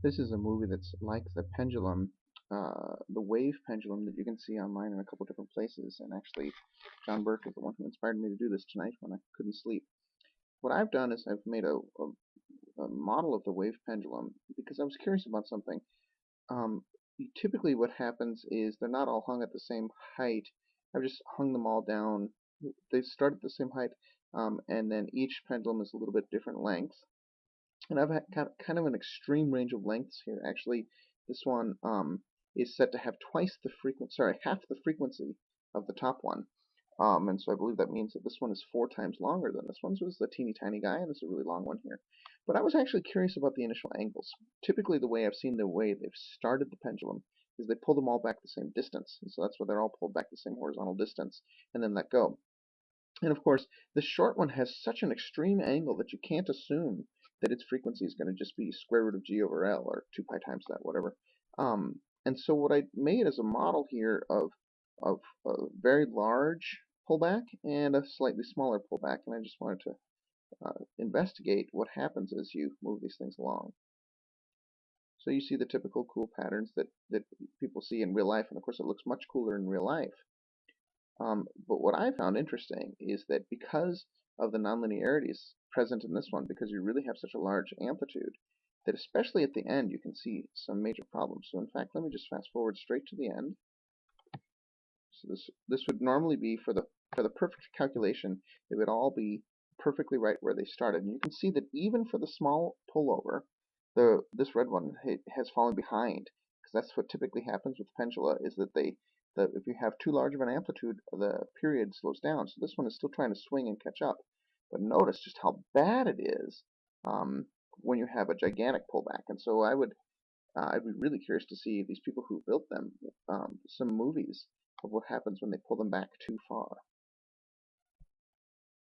This is a movie that's like the pendulum, the wave pendulum that you can see online in a couple different places. And actually, John Burke is the one who inspired me to do this tonight when I couldn't sleep. What I've done is I've made a model of the wave pendulum because I was curious about something. Um, Typically, what happens is they're not all hung at the same height. I've just hung them all down. They start at the same height, and then each pendulum is a little bit different length. And I've got kind of an extreme range of lengths here. Actually, this one is set to have twice the frequency, sorry, half the frequency of the top one. And so I believe that means that this one is 4 times longer than this one. So it's a teeny tiny guy, and this is a really long one here. But I was actually curious about the initial angles. Typically, the way I've seen the way they've started the pendulum is they pull them all back the same distance. And so that's why they're all pulled back the same horizontal distance, and then let go. And of course, the short one has such an extreme angle that you can't assume that its frequency is going to just be square root of g over L or 2 pi times that, whatever. And so what I made is a model here of a very large pullback and a slightly smaller pullback, and I just wanted to investigate what happens as you move these things along. So you see the typical cool patterns that people see in real life, and of course it looks much cooler in real life. But what I found interesting is that because of the nonlinearities present in this one, because you really have such a large amplitude, that especially at the end you can see some major problems. So in fact, let me just fast forward straight to the end. So this would normally be for the perfect calculation, they would all be perfectly right where they started. And you can see that even for the small pullover, this red one has fallen behind, because that's what typically happens with pendula, is that if you have too large of an amplitude, the period slows down. So this one is still trying to swing and catch up. But notice just how bad it is when you have a gigantic pullback. And so I'd be really curious to see these people who built them, some movies of what happens when they pull them back too far.